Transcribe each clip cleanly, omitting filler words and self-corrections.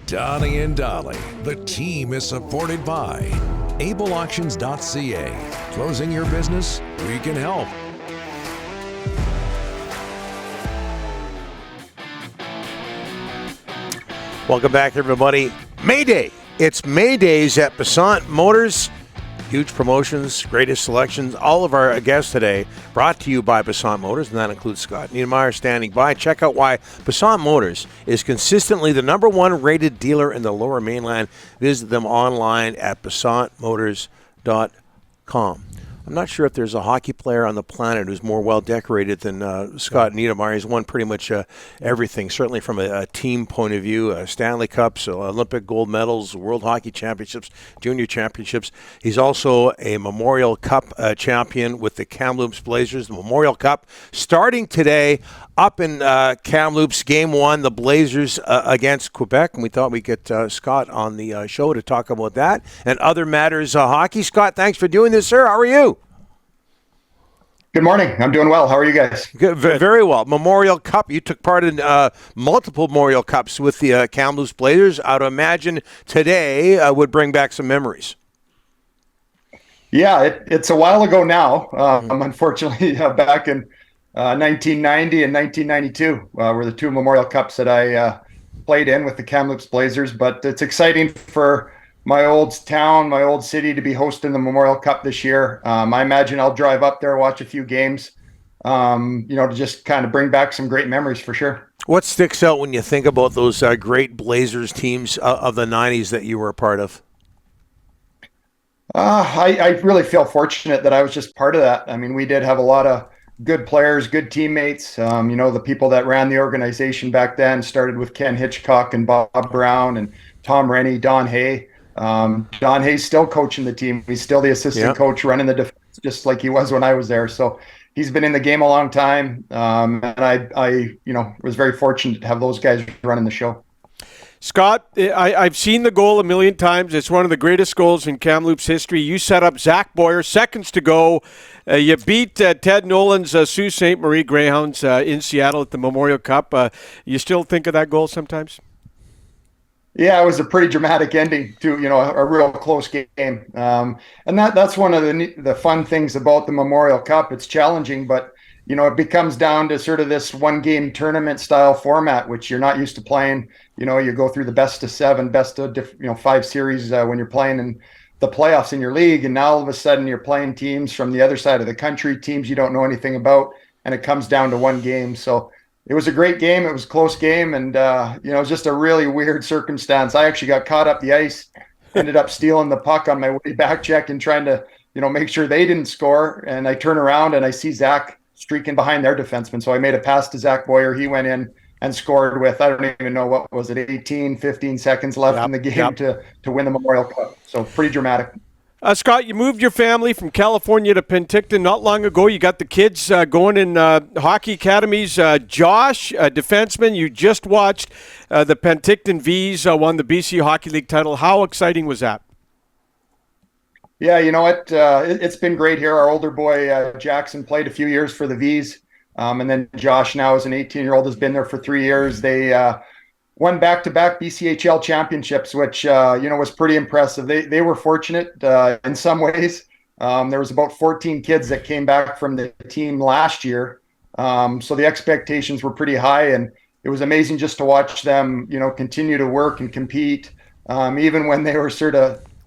Donnie and Dolly. The team is supported by ableauctions.ca. Closing your business? We can help. Welcome back, everybody. May Day. It's May Days at Passant Motors. Huge promotions, greatest selections. All of our guests today brought to you by Passant Motors, and that includes Scott Niedermayer standing by. Check out why Passant Motors is consistently the #1 rated dealer in the Lower Mainland. Visit them online at passantmotors.com. I'm not sure if there's a hockey player on the planet who's more well-decorated than Scott Niedermayer. He's won pretty much everything, certainly from a team point of view, Stanley Cups, Olympic gold medals, World Hockey Championships, Junior Championships. He's also a Memorial Cup champion with the Kamloops Blazers. The Memorial Cup starting today up in Kamloops, Game 1, the Blazers against Quebec. And we thought we'd get Scott on the show to talk about that and other matters hockey. Scott, thanks for doing this, sir. How are you? Good morning. I'm doing well. How are you guys? Good, very well. Memorial Cup. You took part in multiple Memorial Cups with the Kamloops Blazers. I would imagine today would bring back some memories. Yeah, it's a while ago now. Unfortunately, back in 1990 and 1992 were the two Memorial Cups that I played in with the Kamloops Blazers. But it's exciting for my old town, my old city to be hosting the Memorial Cup this year. I imagine I'll drive up there, watch a few games, to just kind of bring back some great memories for sure. What sticks out when you think about those great Blazers teams of the 90s that you were a part of? I really feel fortunate that I was just part of that. I mean, we did have a lot of good players, good teammates. The people that ran the organization back then started with Ken Hitchcock and Bob Brown and Tom Rennie, Don Hay. Don Hay's still coaching the team. He's still the assistant coach running the defense, just like he was when I was there. So he's been in the game a long time. And I was very fortunate to have those guys running the show. Scott, I've seen the goal a million times. It's one of the greatest goals in Kamloops history. You set up Zach Boyer, seconds to go. You beat Ted Nolan's Sault Ste. Marie Greyhounds in Seattle at the Memorial Cup. You still think of that goal sometimes? Yeah, it was a pretty dramatic ending to, a real close game. And that's one of the fun things about the Memorial Cup. It's challenging, but, it becomes down to sort of this one-game tournament style format, which you're not used to playing. You go through the best of 7, best of 5 series when you're playing in the playoffs in your league. And now all of a sudden you're playing teams from the other side of the country, teams you don't know anything about, and it comes down to one game. So it was a great game. It was a close game. And, it was just a really weird circumstance. I actually got caught up the ice, ended up stealing the puck on my way back check and trying to, make sure they didn't score. And I turn around and I see Zach streaking behind their defenseman. So I made a pass to Zach Boyer. He went in and scored with, I don't even know, what was it, 18, 15 seconds left in the game to win the Memorial Cup. So pretty dramatic. Scott, you moved your family from California to Penticton not long ago. You got the kids going in hockey academies. Josh, a defenseman, you just watched the Penticton Vs won the BC Hockey League title. How exciting was that? Yeah, you know what? It's been great here. Our older boy, Jackson, played a few years for the Vs. And then Josh, now as an 18-year-old, has been there for 3 years. They won back-to-back BCHL championships, which, was pretty impressive. They were fortunate in some ways. There was about 14 kids that came back from the team last year. So the expectations were pretty high, and it was amazing just to watch them, continue to work and compete. Even when they were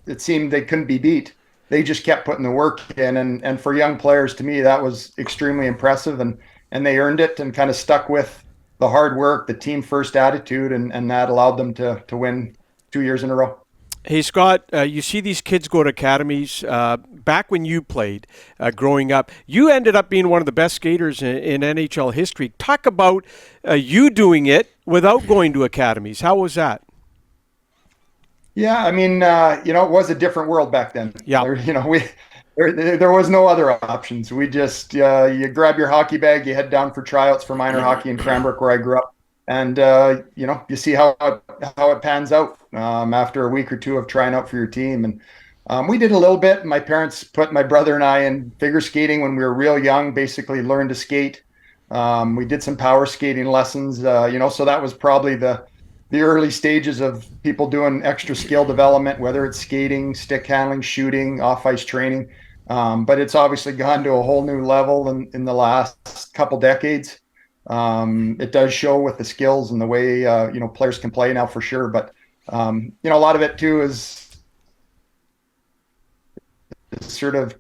it seemed they couldn't be beat. They just kept putting the work in. And for young players, to me, that was extremely impressive. And they earned it and kind of stuck with the hard work, the team first attitude, and that allowed them to win 2 years in a row. Hey, Scott, you see these kids go to academies. Back when you played growing up, you ended up being one of the best skaters in NHL history. Talk about you doing it without going to academies. How was that? Yeah, I mean, it was a different world back then. Yeah. There was no other options. We just, you grab your hockey bag, you head down for tryouts for minor hockey in Cranbrook, where I grew up. And, you see how it pans out after a week or two of trying out for your team. And we did a little bit. My parents put my brother and I in figure skating when we were real young, basically learned to skate. We did some power skating lessons, so that was probably the the early stages of people doing extra skill development, whether it's skating, stick handling, shooting, off ice training. But it's obviously gone to a whole new level in the last couple decades. It does show with the skills and the way players can play now for sure. But a lot of it too is sort of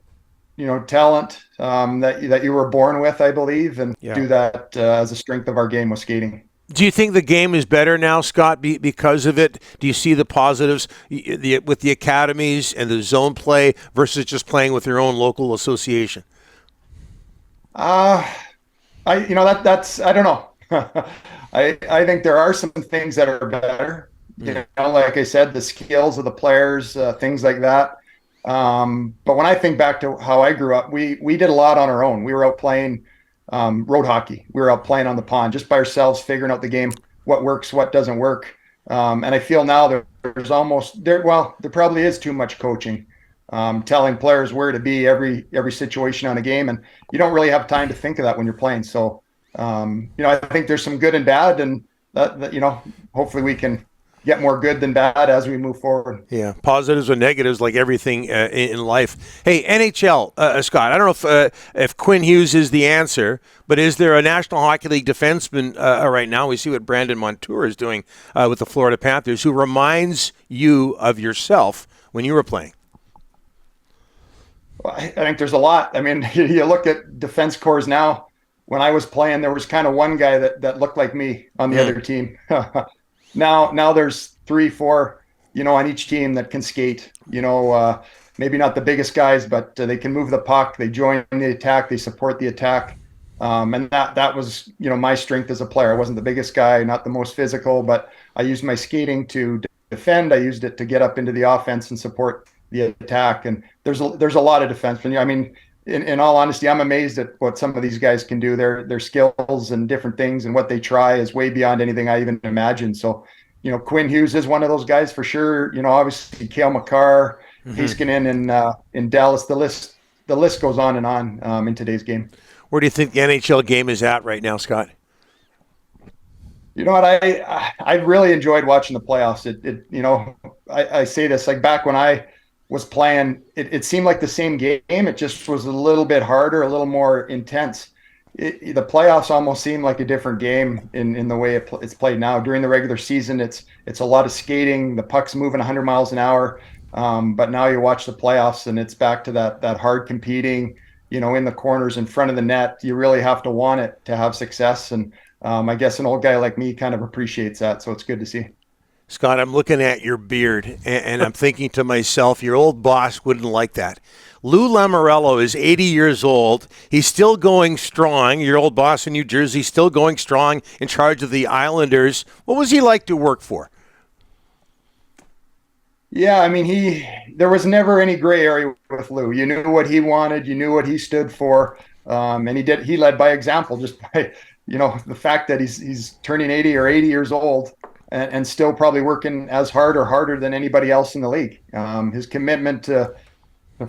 talent that you were born with, I believe, and do that as a strength of our game with skating. Do you think the game is better now, Scott, because of it? Do you see the positives with the academies and the zone play versus just playing with your own local association? That's I don't know. I think there are some things that are better. Like I said, the skills of the players, things like that. But when I think back to how I grew up, we did a lot on our own. We were out playing road hockey. We were out playing on the pond just by ourselves, figuring out the game, what works, what doesn't work. And I feel now there's there probably is too much coaching, telling players where to be every situation on a game, and you don't really have time to think of that when you're playing. So I think there's some good and bad, and that hopefully we can get more good than bad as we move forward. Yeah, positives and negatives, like everything in life. Hey, NHL, Scott, I don't know if Quinn Hughes is the answer, but is there a National Hockey League defenseman right now? We see what Brandon Montour is doing with the Florida Panthers, who reminds you of yourself when you were playing. Well, I think there's a lot. I mean, you look at defense cores now. When I was playing, there was kind of one guy that looked like me on the other team. Now there's 3, 4, on each team that can skate. Maybe not the biggest guys, but they can move the puck. They join the attack. They support the attack. And that was, my strength as a player. I wasn't the biggest guy, not the most physical, but I used my skating to defend. I used it to get up into the offense and support the attack. And there's a lot of defensemen. I mean, in all honesty, I'm amazed at what some of these guys can do. Their skills and different things and what they try is way beyond anything I even imagined. So, Quinn Hughes is one of those guys for sure. Obviously Cale Makar, Heiskanen in Dallas. The list goes on and on in today's game. Where do you think the NHL game is at right now, Scott? You know what? I really enjoyed watching the playoffs. I say this, like back when I was playing, it seemed like the same game. It just was a little bit harder, a little more intense. The playoffs almost seem like a different game in the way it's played now. During the regular season, it's a lot of skating. The puck's moving 100 miles an hour. But now you watch the playoffs, and it's back to that hard competing, in the corners in front of the net. You really have to want it to have success. And I guess an old guy like me kind of appreciates that. So it's good to see. Scott, I'm looking at your beard, and I'm thinking to myself, your old boss wouldn't like that. Lou Lamoriello is 80 years old. He's still going strong. Your old boss in New Jersey, still going strong, in charge of the Islanders. What was he like to work for? Yeah, I mean, there was never any gray area with Lou. You knew what he wanted. You knew what he stood for. And he led by example, just by, the fact that he's turning 80 or 80 years old. And still probably working as hard or harder than anybody else in the league. His commitment to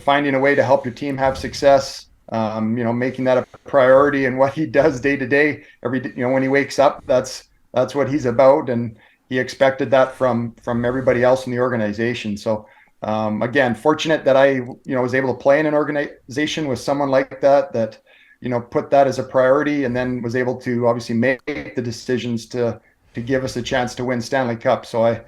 finding a way to help your team have success, making that a priority, and what he does day to day, when he wakes up, that's what he's about, and he expected that from everybody else in the organization. So again, fortunate that I was able to play in an organization with someone like that put that as a priority, and then was able to obviously make the decisions to give us a chance to win Stanley Cup. So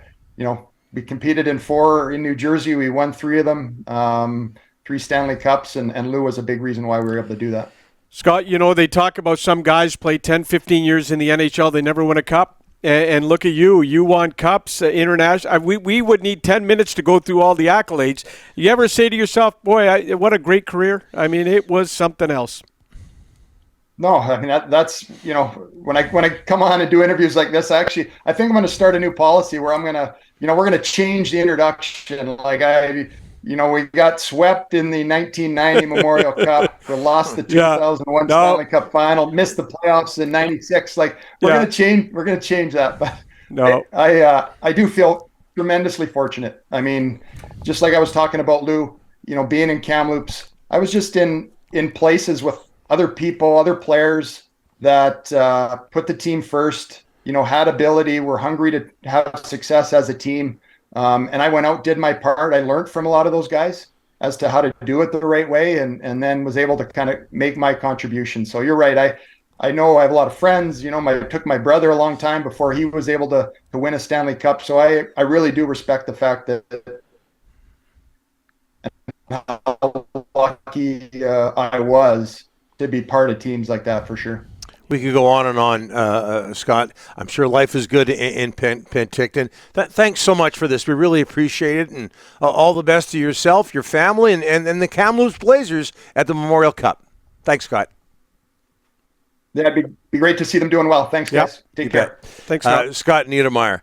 we competed in 4 in New Jersey. We won 3 of them, 3 Stanley Cups, and Lou was a big reason why we were able to do that. Scott, they talk about some guys play 10, 15 years in the NHL. They never win a cup. And look at you. You won cups, international. We would need 10 minutes to go through all the accolades. You ever say to yourself, boy, what a great career? I mean, it was something else. No, I mean, that's, when I come on and do interviews like this, I think I'm going to start a new policy where I'm going to, we're going to change the introduction. Like we got swept in the 1990 Memorial Cup, we lost the 2001 Stanley Cup final, missed the playoffs in 96. Like we're going to change that. But no, I do feel tremendously fortunate. I mean, just like I was talking about Lou, being in Kamloops, I was just in places with other people, other players that put the team first, had ability, were hungry to have success as a team. And I went out, did my part. I learned from a lot of those guys as to how to do it the right way, and then was able to kind of make my contribution. So you're right. I know I have a lot of friends. It took my brother a long time before he was able to win a Stanley Cup. So I really do respect the fact that how lucky I was to be part of teams like that, for sure. We could go on and on, Scott. I'm sure life is good in Penticton. Thanks so much for this. We really appreciate it, and all the best to yourself, your family, and the Kamloops Blazers at the Memorial Cup. Thanks, Scott. Yeah, it'd be great to see them doing well. Thanks, guys. Yep, Take care. Thanks, Scott. Scott Niedermayer.